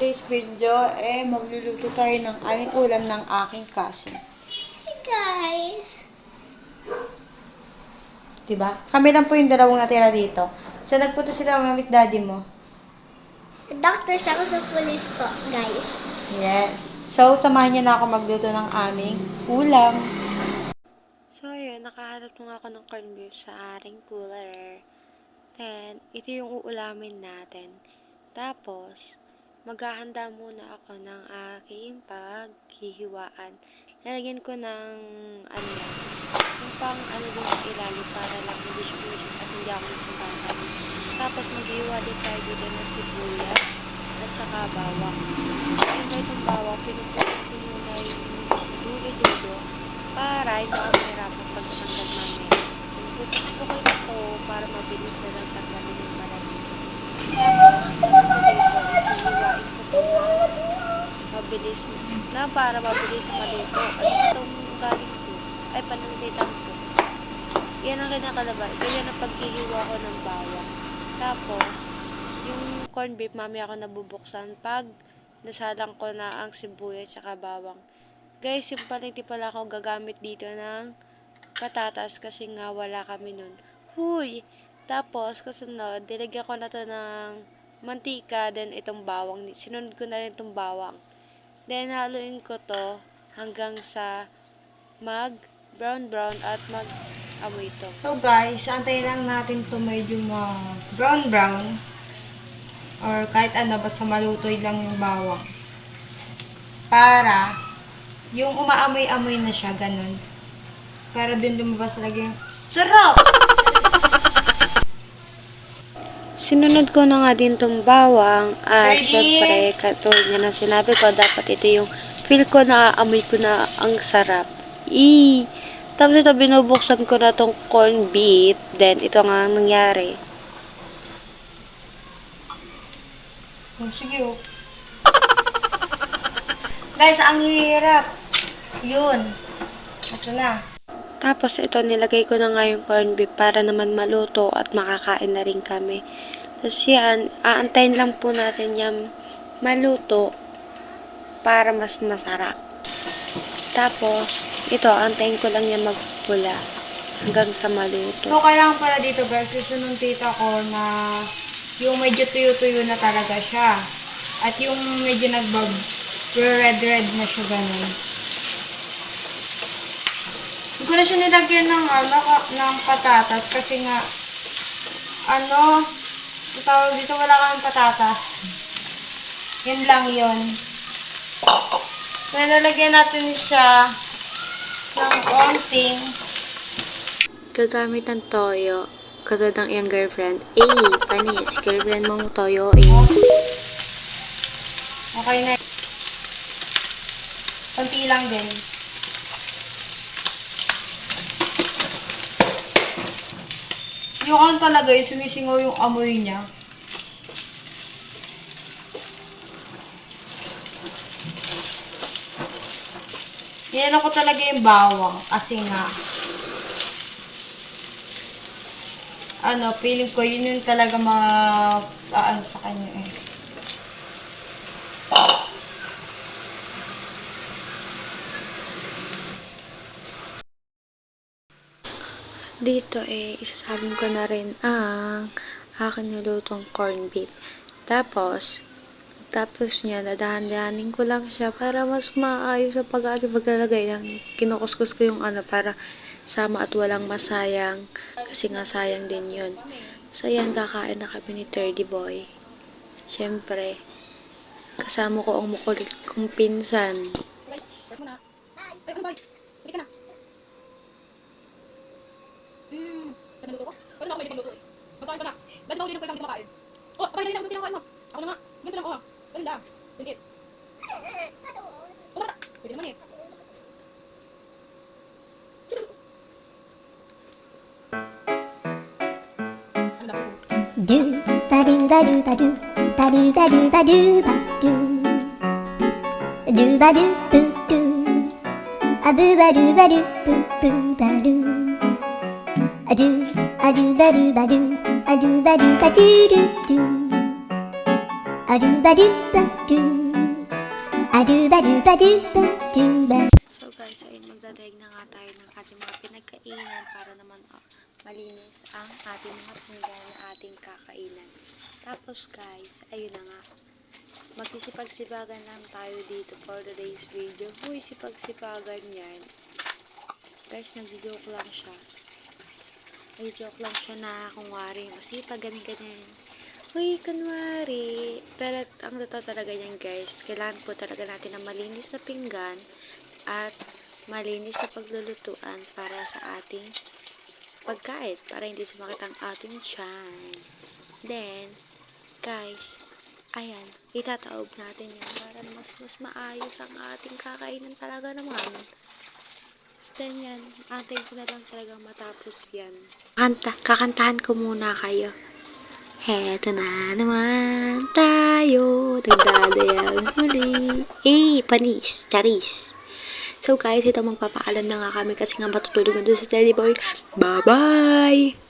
today's video, magluluto tayo ng aming ulam ng aking cousin. Hey guys! Diba? Kami lang po yung dalawang natira dito. So, nagpunta sila mamit daddy mo. Doctor ako sa police po, guys. Yes. So, samahan niyo na ako magluto ng aming ulam. So, ayun, nakahanap nga ako ng corned beef sa ating cooler. Then, ito yung uulamin natin. Tapos, maghahanda muna ako ng aking paghihiwaan. Lalagyan ko ng, yung pang din sa ilalim para lang hindi siya umisip at hindi ako magsasakal. Tapos, maghihiwa din tayo dito ng sibuyas at saka bawang. Kaya ba itong bawang, pinupulot ko muna yung dulo-dulo para hindi ako mahirapan pagkatanggal mamaya. Pinupulot ko ito para mabilis na lang tanggalin yung marami. Tapos, isihiwain ko ito na mabilis na para mabilis maluto. Ano ba itong galing ko? Ay, panalitan ko. Yan ang kinakalabay. Ganyan ang paghihiwa ko ng bawang. Tapos, yung corned beef, mami ako nabubuksan pag nasalang ko na ang sibuyas at bawang. Guys, yung pala hindi pala ako gagamit dito ng patatas kasi nga wala kami nun. Huy! Tapos, kasunod, dilagyan ko na to ng mantika, then itong bawang. Sinunod ko na rin itong bawang. Then, haluin ko to hanggang sa mag-brown at mag-amoy ito. So guys, antayin lang natin to medyo brown or kahit ano, basta malutoy lang yung bawang. Para yung umaamoy-amoy na siya, ganun. Para dun lumabas talaga yung sarap! Sinunod ko na nga din tong bawang at syempre, katulad nga na sinabi ko, dapat ito yung feel ko na amoy ko na ang sarap. Tapos ito, binubuksan ko na tong corned beef. Then, ito nga ang nangyari. Sige, oh. Guys, ang hirap. Yun. Ito na. Tapos, ito, nilagay ko na nga yung corned beef para naman maluto at makakain na rin kami. Tapos yan, aantayin lang po natin yung maluto para mas masarap. Tapos, ito, antayin ko lang yung magpula hanggang sa maluto. So, kailangan pala dito guys, gusto nung tita ko na yung medyo tuyo-tuyo na talaga siya. At yung medyo red na siya ganun. Hindi ko na siya nilagyan ng patatas kasi nga, tawag dito wala kang patatas. Yun lang yun. So, nalagyan natin siya ng konting gagamit ng toyo. Katulad ng iyong girlfriend. Panis. Girlfriend mong toyo, Okay na. Konti lang din. Yung talaga yung sumisingaw yung amoy niya. Yan ako talaga yung bawang kasi nga feeling ko yun yung talaga sa kanya eh. Dito isasalin ko na rin ang aking nilutong corned beef. Tapos niya, dadahan-dahanin ko lang siya para mas maayos sa paglalagay ng kinukuskus ko yung para sama at walang masayang. Kasi nga sayang din yun. So, yan, kakain na kami ni Thirdy Boy. Siyempre, kasama ko ang makulit kong pinsan. Naluto ko? Pwede na ako may magluto eh. Magkain ka na. Dati ba ulit ko lang hindi makain? Oh, pakain na lang. Pinakain mo. Ako na nga. Ganito lang ako ha. Ganda. Pindit. Bumata. Pwede naman eh. Do ba do ba do ba do ba do ba do ba do ba do do ba do boo do a boo ba do ba do boo boo ba do a do ba do ba do a do ba do ba do do do Aruba-duba-doo. Aruba-duba-duba-duba. So guys, ayun, magdadaig na nga tayo ng ating mga pinagkainan para naman malinis ang ating mga pinggan na ating kakainan. Tapos guys, ayun na nga. Magsisipag-sipagan lang tayo dito for today's video. Huy, sipag-sipagan yan. Guys, nag-joke lang siya. Nag-joke lang siya na kunwari masipag, ganyan-ganyan. Huy, kunwari. Pero ang totoo talaga yan guys, kailangan po talaga natin ng malinis na pinggan at malinis na paglulutuan para sa ating pagkain, para hindi sumakit ang ating tiyan. Then, guys, ayan, itataob natin yan para mas maayos ang ating kakainan talaga naman. Then yan, antayin ko na lang talagang matapos yan. Kakantahan ko muna kayo. Heto na naman tayo, nagdadayag muli. Panis, charis. So guys, ito magpapaalam na nga kami kasi nga matutulog na doon sa Teleboy. Bye-bye!